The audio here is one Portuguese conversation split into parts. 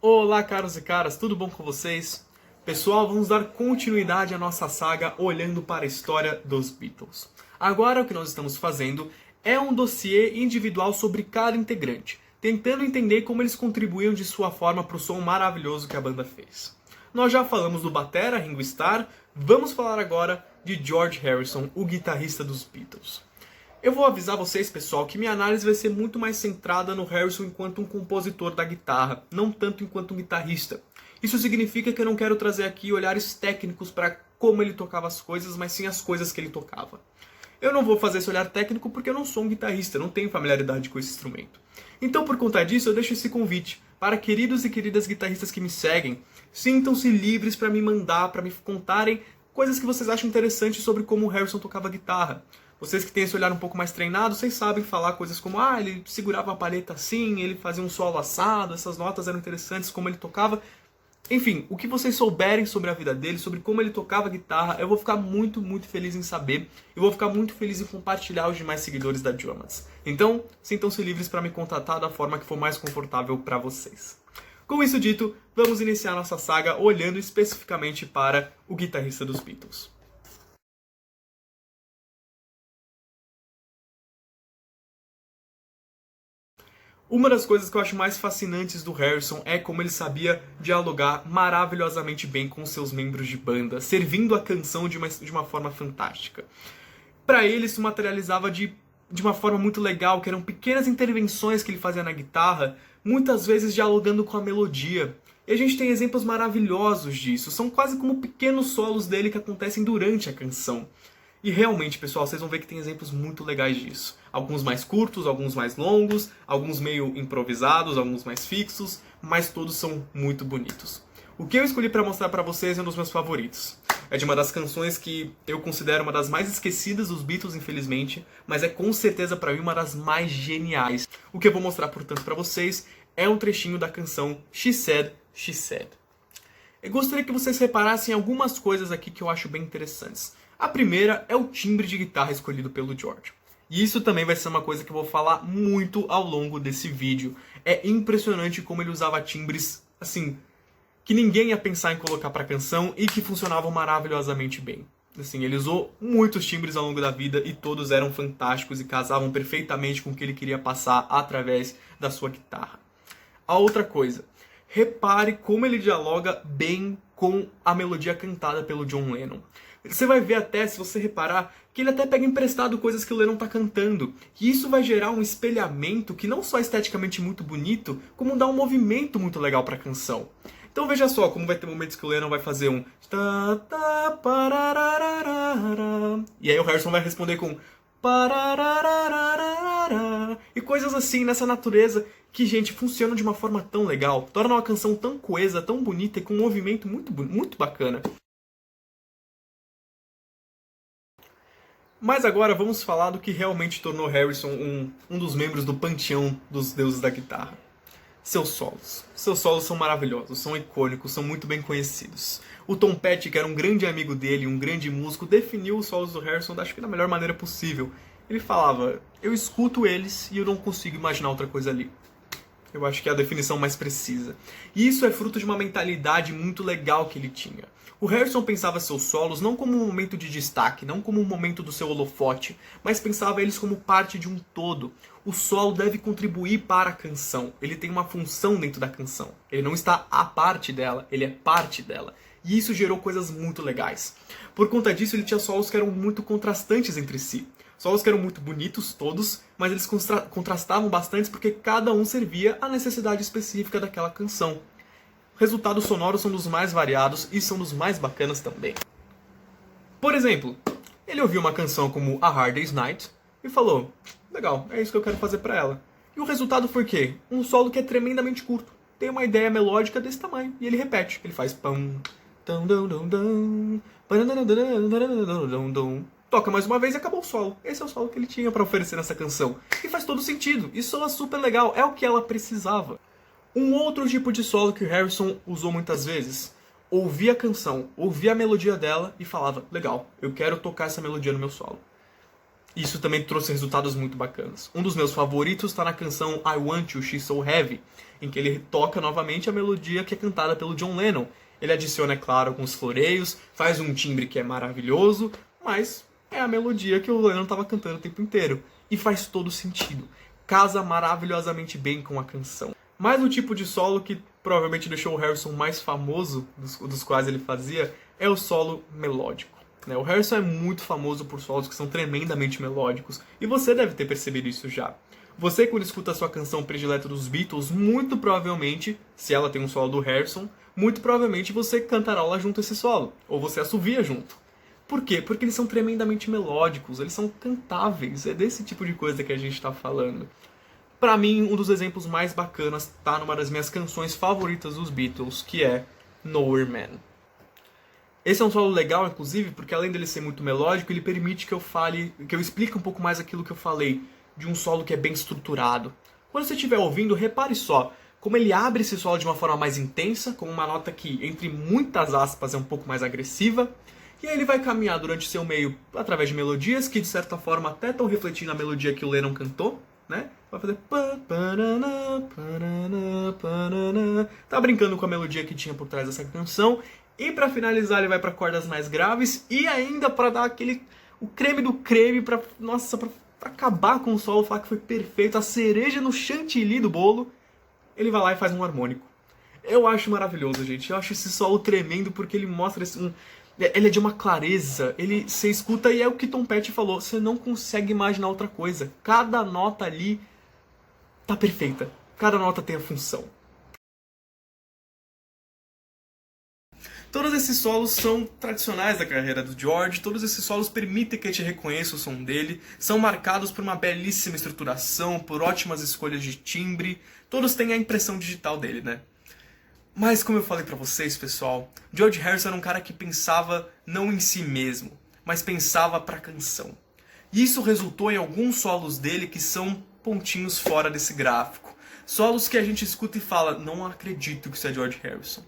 Olá, caros e caras, tudo bom com vocês? Pessoal, vamos dar continuidade à nossa saga olhando para a história dos Beatles. Agora, o que nós estamos fazendo é um dossiê individual sobre cada integrante, tentando entender como eles contribuíam de sua forma para o som maravilhoso que a banda fez. Nós já falamos do batera, Ringo Starr, vamos falar agora de George Harrison, o guitarrista dos Beatles. Eu vou avisar vocês, pessoal, que minha análise vai ser muito mais centrada no Harrison enquanto um compositor da guitarra, não tanto enquanto um guitarrista. Isso significa que eu não quero trazer aqui olhares técnicos para como ele tocava as coisas, mas sim as coisas que ele tocava. Eu não vou fazer esse olhar técnico porque eu não sou um guitarrista, não tenho familiaridade com esse instrumento. Então, por conta disso, eu deixo esse convite para queridos e queridas guitarristas que me seguem, sintam-se livres para me mandar, para me contarem coisas que vocês acham interessantes sobre como o Harrison tocava guitarra. Vocês que têm esse olhar um pouco mais treinado, vocês sabem falar coisas como ele segurava a palheta assim, ele fazia um solo assado, essas notas eram interessantes, como ele tocava. Enfim, o que vocês souberem sobre a vida dele, sobre como ele tocava guitarra, eu vou ficar muito, muito feliz em saber. E vou ficar muito feliz em compartilhar aos demais seguidores da Drummers. Então, sintam-se livres para me contatar da forma que for mais confortável para vocês. Com isso dito, vamos iniciar nossa saga olhando especificamente para o guitarrista dos Beatles. Uma das coisas que eu acho mais fascinantes do Harrison é como ele sabia dialogar maravilhosamente bem com seus membros de banda, servindo a canção de uma forma fantástica. Para ele, isso materializava de uma forma muito legal, que eram pequenas intervenções que ele fazia na guitarra, muitas vezes dialogando com a melodia. E a gente tem exemplos maravilhosos disso, são quase como pequenos solos dele que acontecem durante a canção. E realmente, pessoal, vocês vão ver que tem exemplos muito legais disso. Alguns mais curtos, alguns mais longos, alguns meio improvisados, alguns mais fixos, mas todos são muito bonitos. O que eu escolhi para mostrar para vocês é um dos meus favoritos. É de uma das canções que eu considero uma das mais esquecidas dos Beatles, infelizmente, mas é com certeza para mim uma das mais geniais. O que eu vou mostrar, portanto, para vocês é um trechinho da canção She Said, She Said. Eu gostaria que vocês reparassem em algumas coisas aqui que eu acho bem interessantes. A primeira é o timbre de guitarra escolhido pelo George. E isso também vai ser uma coisa que eu vou falar muito ao longo desse vídeo. É impressionante como ele usava timbres, assim, que ninguém ia pensar em colocar para a canção e que funcionavam maravilhosamente bem. Assim, ele usou muitos timbres ao longo da vida e todos eram fantásticos e casavam perfeitamente com o que ele queria passar através da sua guitarra. A outra coisa, repare como ele dialoga bem com a melodia cantada pelo John Lennon. Você vai ver até, se você reparar, que ele até pega emprestado coisas que o Lennon está cantando. E isso vai gerar um espelhamento que não só é esteticamente muito bonito, como dá um movimento muito legal para a canção. Então veja só como vai ter momentos que o Lennon vai fazer um... E aí o Harrison vai responder com... E coisas assim nessa natureza que, gente, funcionam de uma forma tão legal. Tornam a canção tão coesa, tão bonita e com um movimento muito bacana. Mas agora vamos falar do que realmente tornou Harrison um dos membros do panteão dos deuses da guitarra. Seus solos. Seus solos são maravilhosos, são icônicos, são muito bem conhecidos. O Tom Petty, que era um grande amigo dele, um grande músico, definiu os solos do Harrison, acho que da melhor maneira possível. Ele falava, eu escuto eles e eu não consigo imaginar outra coisa ali. Eu acho que é a definição mais precisa. E isso é fruto de uma mentalidade muito legal que ele tinha. O Harrison pensava seus solos não como um momento de destaque, não como um momento do seu holofote, mas pensava eles como parte de um todo. O solo deve contribuir para a canção. Ele tem uma função dentro da canção. Ele não está à parte dela, ele é parte dela. E isso gerou coisas muito legais. Por conta disso, ele tinha solos que eram muito contrastantes entre si. Solos que eram muito bonitos, todos, mas eles contrastavam bastante porque cada um servia à necessidade específica daquela canção. Resultados sonoros são dos mais variados e são dos mais bacanas também. Por exemplo, ele ouviu uma canção como A Hard Day's Night e falou, legal, é isso que eu quero fazer pra ela. E o resultado foi o quê? Um solo que é tremendamente curto. Tem uma ideia melódica desse tamanho. E ele repete. Ele faz pam, tam, dum, dum, dum, toca mais uma vez e acabou o solo. Esse é o solo que ele tinha pra oferecer nessa canção. E faz todo sentido. E soa super legal. É o que ela precisava. Um outro tipo de solo que o Harrison usou muitas vezes, ouvia a canção, ouvia a melodia dela e falava, legal, eu quero tocar essa melodia no meu solo. Isso também trouxe resultados muito bacanas. Um dos meus favoritos está na canção I Want You, She's So Heavy, em que ele toca novamente a melodia que é cantada pelo John Lennon. Ele adiciona, é claro, alguns floreios, faz um timbre que é maravilhoso, mas é a melodia que o Lennon estava cantando o tempo inteiro. E faz todo sentido. Casa maravilhosamente bem com a canção. Mas o tipo de solo que provavelmente deixou o Harrison mais famoso, dos quais ele fazia, é o solo melódico. O Harrison é muito famoso por solos que são tremendamente melódicos, e você deve ter percebido isso já. Você, quando escuta a sua canção predileta dos Beatles, muito provavelmente, se ela tem um solo do Harrison, muito provavelmente você cantarola junto esse solo, ou você assovia junto. Por quê? Porque eles são tremendamente melódicos, eles são cantáveis, é desse tipo de coisa que a gente está falando. Pra mim, um dos exemplos mais bacanas tá numa das minhas canções favoritas dos Beatles, que é Nowhere Man. Esse é um solo legal, inclusive, porque além dele ser muito melódico, ele permite que eu explique um pouco mais aquilo que eu falei, de um solo que é bem estruturado. Quando você estiver ouvindo, repare só como ele abre esse solo de uma forma mais intensa, com uma nota que, entre muitas aspas, é um pouco mais agressiva, e aí ele vai caminhar durante seu meio através de melodias que, de certa forma, até estão refletindo a melodia que o Lennon cantou, né? Vai fazer... Tá brincando com a melodia que tinha por trás dessa canção. E pra finalizar ele vai pra cordas mais graves. E ainda pra dar o creme do creme, pra acabar com o solo, falar que foi perfeito, a cereja no chantilly do bolo, ele vai lá e faz um harmônico. Eu acho maravilhoso, gente. Eu acho esse solo tremendo porque ele mostra ele é de uma clareza. Você escuta e é o que Tom Petty falou. Você não consegue imaginar outra coisa. Cada nota ali tá perfeita. Cada nota tem a função. Todos esses solos são tradicionais da carreira do George, todos esses solos permitem que a gente reconheça o som dele, são marcados por uma belíssima estruturação, por ótimas escolhas de timbre, todos têm a impressão digital dele, né? Mas como eu falei pra vocês, pessoal, George Harrison era um cara que pensava não em si mesmo, mas pensava pra canção. E isso resultou em alguns solos dele que são pontinhos fora desse gráfico. Solos que a gente escuta e fala, não acredito que isso é George Harrison.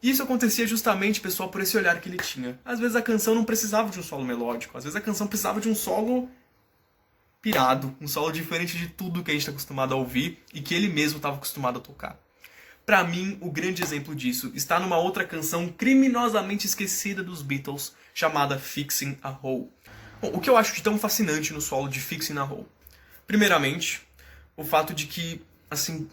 Isso acontecia justamente, pessoal, por esse olhar que ele tinha. Às vezes a canção não precisava de um solo melódico, às vezes a canção precisava de um solo pirado, um solo diferente de tudo que a gente está acostumado a ouvir e que ele mesmo estava acostumado a tocar. Pra mim, o grande exemplo disso está numa outra canção criminosamente esquecida dos Beatles, chamada Fixing a Hole. Bom, o que eu acho de tão fascinante no solo de Fixing a Hole? Primeiramente, o fato de que, assim,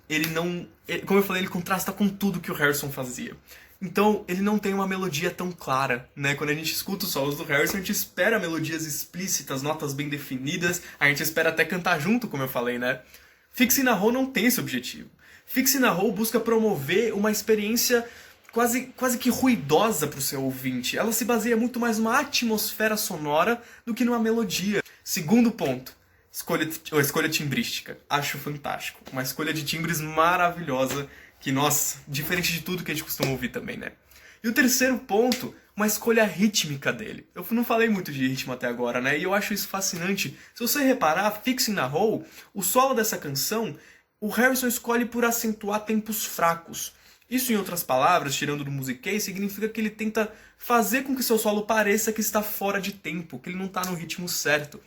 como eu falei, ele contrasta com tudo que o Harrison fazia. Então, ele não tem uma melodia tão clara, né? Quando a gente escuta os solos do Harrison, a gente espera melodias explícitas, notas bem definidas, a gente espera até cantar junto, como eu falei, né? Fixing a Hole não tem esse objetivo. Fixing a Hole busca promover uma experiência quase que ruidosa para o seu ouvinte. Ela se baseia muito mais numa atmosfera sonora do que numa melodia. Segundo ponto, escolha timbrística. Acho fantástico. Uma escolha de timbres maravilhosa, que, nossa, diferente de tudo que a gente costuma ouvir também, né? E o terceiro ponto, uma escolha rítmica dele. Eu não falei muito de ritmo até agora, né? E eu acho isso fascinante. Se você reparar, Fixing a Hole, o solo dessa canção, o Harrison escolhe por acentuar tempos fracos. Isso, em outras palavras, tirando do musiquês, significa que ele tenta fazer com que seu solo pareça que está fora de tempo, que ele não está no ritmo certo.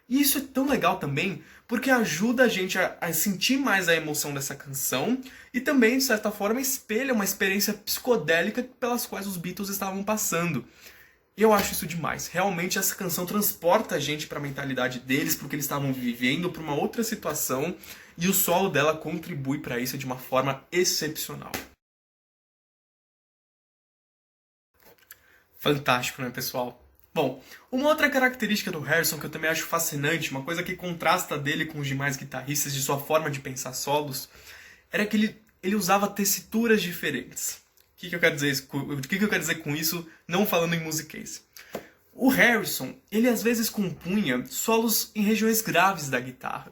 E isso é tão legal também, porque ajuda a gente a sentir mais a emoção dessa canção e também, de certa forma, espelha uma experiência psicodélica pelas quais os Beatles estavam passando. E eu acho isso demais. Realmente essa canção transporta a gente para a mentalidade deles, porque eles estavam vivendo para uma outra situação, e o solo dela contribui para isso de uma forma excepcional. Fantástico, né, pessoal? Bom, uma outra característica do Harrison que eu também acho fascinante, uma coisa que contrasta dele com os demais guitarristas de sua forma de pensar solos, era que ele usava tessituras diferentes. O que eu quero dizer com isso, não falando em musiquês? O Harrison, ele às vezes compunha solos em regiões graves da guitarra.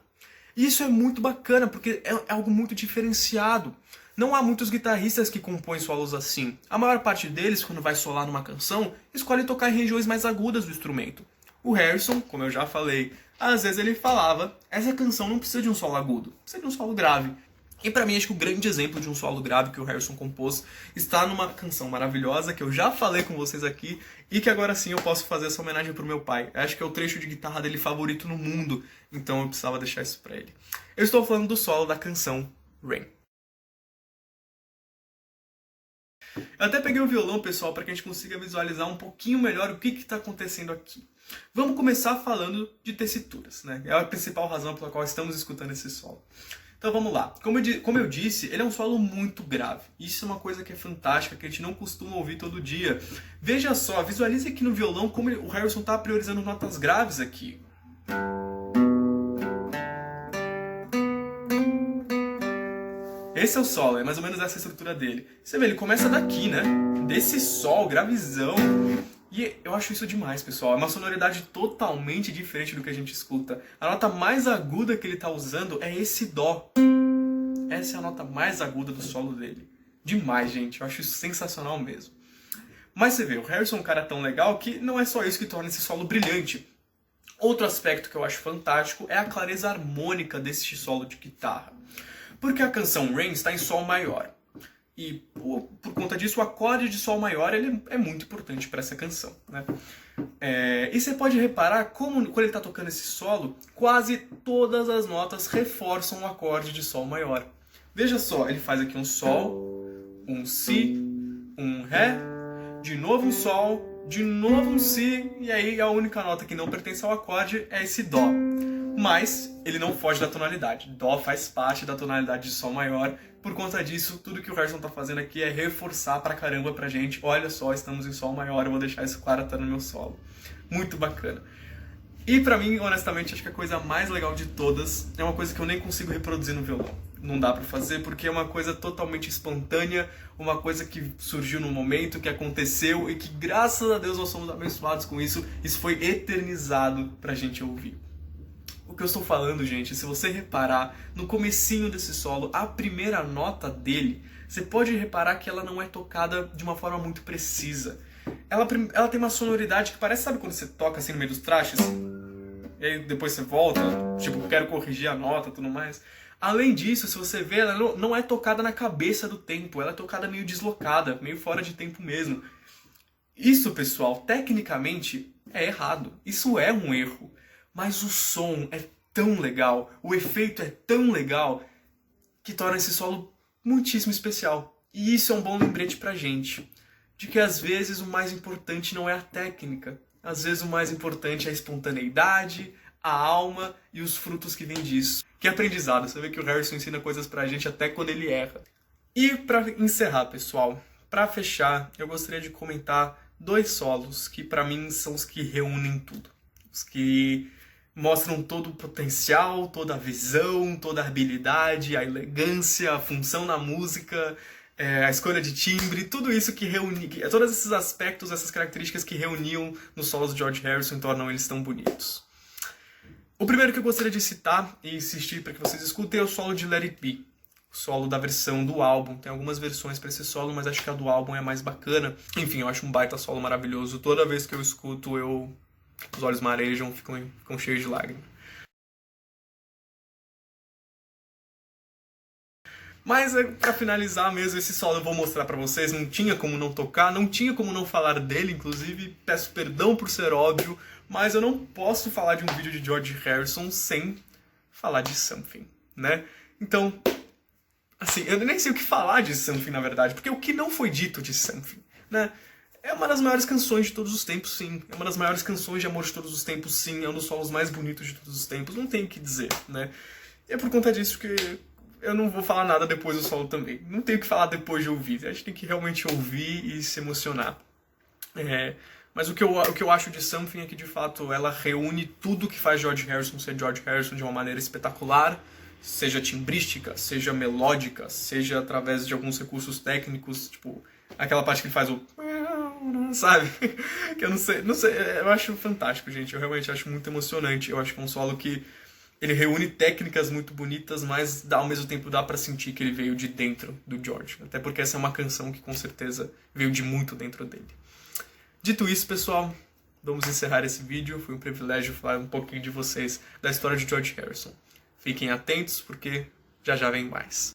E isso é muito bacana, porque é algo muito diferenciado. Não há muitos guitarristas que compõem solos assim. A maior parte deles, quando vai solar numa canção, escolhe tocar em regiões mais agudas do instrumento. O Harrison, como eu já falei, às vezes ele falava, essa canção não precisa de um solo agudo, precisa de um solo grave. E pra mim, acho que o grande exemplo de um solo grave que o Harrison compôs está numa canção maravilhosa que eu já falei com vocês aqui e que agora sim eu posso fazer essa homenagem pro meu pai. Acho que é o trecho de guitarra dele favorito no mundo, então eu precisava deixar isso pra ele. Eu estou falando do solo da canção Rain. Eu até peguei o violão, pessoal, para que a gente consiga visualizar um pouquinho melhor o que está acontecendo aqui. Vamos começar falando de tessituras, né? É a principal razão pela qual estamos escutando esse solo. Então vamos lá. Como eu disse, ele é um solo muito grave. Isso é uma coisa que é fantástica, que a gente não costuma ouvir todo dia. Veja só, visualize aqui no violão como o Harrison está priorizando notas graves aqui. Esse é o solo, é mais ou menos essa a estrutura dele. Você vê, ele começa daqui, né? Desse sol, gravizão. E eu acho isso demais, pessoal. É uma sonoridade totalmente diferente do que a gente escuta. A nota mais aguda que ele está usando é esse dó. Essa é a nota mais aguda do solo dele. Demais, gente. Eu acho isso sensacional mesmo. Mas você vê, o Harrison é um cara tão legal que não é só isso que torna esse solo brilhante. Outro aspecto que eu acho fantástico é a clareza harmônica desse solo de guitarra. Porque a canção Rain está em sol maior. E por conta disso, o acorde de sol maior ele é muito importante para essa canção, né? E você pode reparar como, quando ele está tocando esse solo, quase todas as notas reforçam o acorde de sol maior. Veja só, ele faz aqui um sol, um si, um ré, de novo um sol, de novo um si, e aí a única nota que não pertence ao acorde é esse dó. Mas ele não foge da tonalidade. Dó faz parte da tonalidade de sol maior. Por conta disso, tudo que o Harrison tá fazendo aqui é reforçar pra caramba pra gente. Olha só, estamos em sol maior, eu vou deixar isso claro até no meu solo. Muito bacana. E pra mim, honestamente, acho que a coisa mais legal de todas é uma coisa que eu nem consigo reproduzir no violão. Não dá pra fazer porque é uma coisa totalmente espontânea, uma coisa que surgiu no momento, que aconteceu e que, graças a Deus, nós somos abençoados com isso. Isso foi eternizado pra gente ouvir. O que eu estou falando, gente, se você reparar no comecinho desse solo, a primeira nota dele, você pode reparar que ela não é tocada de uma forma muito precisa. Ela tem uma sonoridade que parece, sabe quando você toca assim no meio dos trastes? E aí depois você volta, tipo, quero corrigir a nota e tudo mais. Além disso, se você vê, ela não é tocada na cabeça do tempo, ela é tocada meio deslocada, meio fora de tempo mesmo. Isso, pessoal, tecnicamente é errado. Isso é um erro. Mas o som é tão legal, o efeito é tão legal, que torna esse solo muitíssimo especial. E isso é um bom lembrete pra gente, de que às vezes o mais importante não é a técnica, às vezes o mais importante é a espontaneidade, a alma e os frutos que vêm disso. Que aprendizado, você vê que o Harrison ensina coisas pra gente até quando ele erra. E pra encerrar, pessoal, pra fechar, eu gostaria de comentar 2 solos que pra mim são os que reúnem tudo. Os que mostram todo o potencial, toda a visão, toda a habilidade, a elegância, a função na música, a escolha de timbre, tudo isso que reunia, todos esses aspectos, essas características que reuniam nos solos de George Harrison e tornam eles tão bonitos. O primeiro que eu gostaria de citar e insistir para que vocês escutem é o solo de Let It Be, o solo da versão do álbum. Tem algumas versões para esse solo, mas acho que a do álbum é mais bacana. Enfim, eu acho um baita solo maravilhoso. Toda vez que eu escuto, os olhos marejam, ficam cheios de lágrimas. Mas pra finalizar mesmo, esse solo eu vou mostrar pra vocês, não tinha como não tocar, não tinha como não falar dele, inclusive, peço perdão por ser óbvio, mas eu não posso falar de um vídeo de George Harrison sem falar de Something, né? Então, assim, eu nem sei o que falar de Something, na verdade, porque o que não foi dito de Something, né? É uma das maiores canções de todos os tempos, sim. É uma das maiores canções de amor de todos os tempos, sim. É um dos solos mais bonitos de todos os tempos. Não tem o que dizer, né? E é por conta disso que eu não vou falar nada depois do solo também. Não tenho o que falar depois de ouvir. A gente tem que realmente ouvir e se emocionar. Mas o que eu acho de Something é que, de fato, ela reúne tudo que faz George Harrison ser George Harrison de uma maneira espetacular. Seja timbrística, seja melódica, seja através de alguns recursos técnicos, tipo aquela parte que ele faz o... sabe? Que eu não sei, eu acho fantástico, gente. Eu realmente acho muito emocionante. Eu acho que é um solo que ele reúne técnicas muito bonitas, mas ao mesmo tempo dá pra sentir que ele veio de dentro do George. Até porque essa é uma canção que com certeza veio de muito dentro dele. Dito isso, pessoal, vamos encerrar esse vídeo. Foi um privilégio falar um pouquinho de vocês da história de George Harrison. Fiquem atentos porque já vem mais.